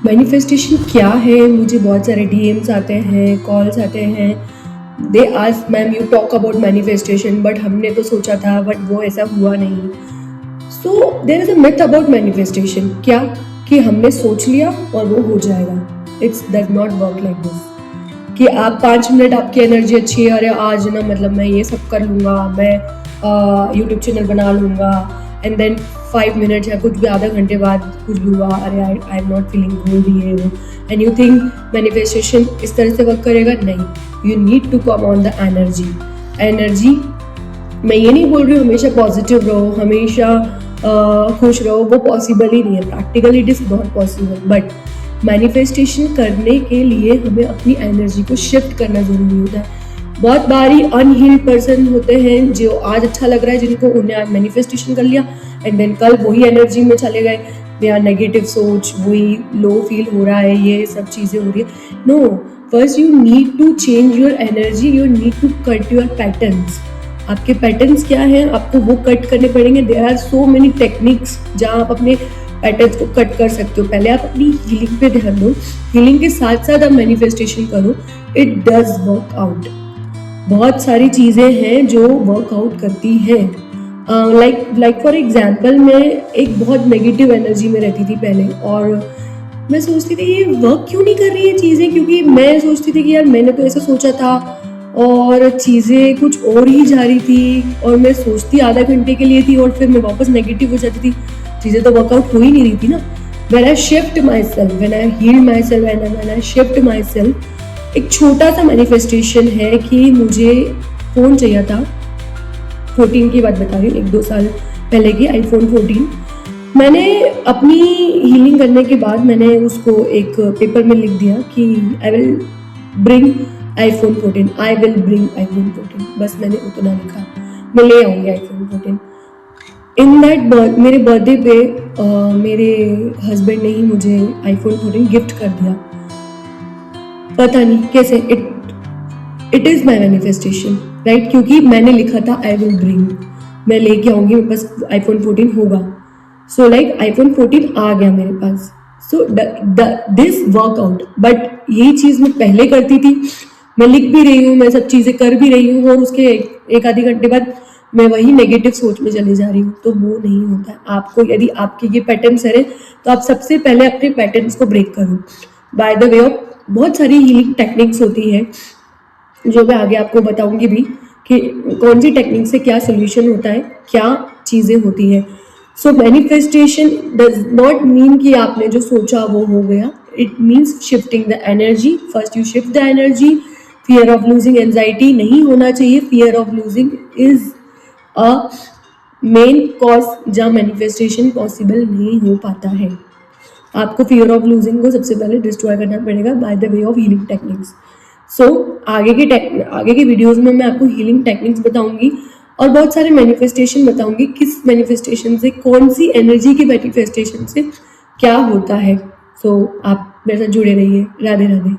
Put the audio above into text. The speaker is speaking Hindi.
मैनिफेस्टेशन क्या है? मुझे बहुत सारे डीएम्स आते हैं, कॉल्स आते हैं। They ask ma'am you talk about manifestation, but हमने तो सोचा था बट वो ऐसा हुआ नहीं। So there is a myth about manifestation. क्या कि हमने सोच लिया और वो हो जाएगा। It's does not work like this कि आप 5 मिनट आपकी एनर्जी अच्छी है, अरे आज ना मतलब मैं ये सब कर लूँगा, मैं यूट्यूब चैनल बना लूँगा, एंड देन 5 मिनट या कुछ भी आधा घंटे बाद कुछ भी हुआ, अरे I am not feeling good, ये वो, एंड यू थिंक मैनिफेस्टेशन इस तरह से वर्क करेगा। नहीं, you need to come on the energy. मैं ये नहीं बोल रही हूँ हमेशा पॉजिटिव रहो, हमेशा खुश रहो, वो पॉसिबल ही नहीं है, practically it is not possible. But manifestation करने के लिए हमें अपनी एनर्जी को शिफ्ट करना ज़रूरी होता है। बहुत बारी अनहील्ड पर्सन होते हैं जो आज अच्छा लग रहा है जिनको, उन्हें आज मैनिफेस्टेशन कर लिया एंड देन कल वही एनर्जी में चले गए, या नेगेटिव सोच, वही लो फील हो रहा है, ये सब चीज़ें हो रही है। No, first you need to change your energy, you need to cut your patterns. आपके पैटर्न्स क्या हैं, आपको वो कट करने पड़ेंगे। There are so many techniques जहाँ आप अपने पैटर्न्स को कट कर सकते हो। पहले आप अपनी हीलिंग पे ध्यान दो, हीलिंग के साथ साथ आप मैनिफेस्टेशन करो, इट डज वर्क आउट। बहुत सारी चीज़ें हैं जो वर्कआउट करती हैं। लाइक फॉर एग्जाम्पल, मैं एक बहुत नेगेटिव एनर्जी में रहती थी पहले, और मैं सोचती थी ये वर्क क्यों नहीं कर रही है चीज़ें, क्योंकि मैं सोचती थी कि यार मैंने तो ऐसा सोचा था और चीज़ें कुछ और ही जा रही थी, और मैं सोचती आधा घंटे के लिए थी और फिर मैं वापस नेगेटिव हो जाती थी, चीज़ें तो वर्कआउट हो ही नहीं रही थी ना। When I shift myself, when I heal myself, when I shift myself, एक छोटा सा मैनिफेस्टेशन है कि मुझे फ़ोन चाहिए था। 14 की बात बता रही हूँ, 1-2 साल पहले की, iPhone 14। मैंने अपनी हीलिंग करने के बाद मैंने उसको एक पेपर में लिख दिया कि I will bring iPhone 14, I will bring iPhone 14, बस मैंने उतना लिखा, मैं ले आऊँगी iPhone 14। इन दैट मेरे बर्थडे पे मेरे हस्बैंड ने ही मुझे iPhone 14 गिफ्ट कर दिया। पता नहीं कैसे, it is my manifestation, right, क्योंकि मैंने लिखा था आई विल ब्रिंग, मैं लेके आऊँगी, मेरे पास iPhone 14 होगा। सो लाइक iPhone 14 आ गया मेरे पास। सो दिस वर्कआउट, बट यही चीज़ मैं पहले करती थी, मैं लिख भी रही हूँ, मैं सब चीज़ें कर भी रही हूँ, और उसके एक आधे घंटे बाद मैं वही नेगेटिव सोच में चली जा रही हूँ, तो वो नहीं होता है। आपको यदि आपके ये पैटर्न्स है तो आप सबसे पहले अपने पैटर्न्स को ब्रेक करो बाय द वे ऑफ बहुत सारी हीलिंग टेक्निक्स होती है जो मैं आगे आपको बताऊंगी भी कि कौन सी टेक्निक से क्या सोल्यूशन होता है, क्या चीज़ें होती है। सो मैनिफेस्टेशन डज नॉट मीन कि आपने जो सोचा वो हो गया, it means shifting the energy. First you shift the energy. Fear of losing, anxiety नहीं होना चाहिए। Fear of losing is a main cause जहाँ मैनिफेस्टेशन पॉसिबल नहीं हो पाता है। आपको फियर ऑफ लूजिंग को सबसे पहले डिस्ट्रॉय करना पड़ेगा by the way of healing techniques. So आगे की वीडियोस में मैं आपको हीलिंग टेक्निक्स बताऊंगी और बहुत सारे मैनिफेस्टेशन बताऊंगी, किस मैनिफेस्टेशन से, कौन सी एनर्जी के मैनिफेस्टेशन से क्या होता है। सो आप मेरे साथ जुड़े रहिए। राधे राधे।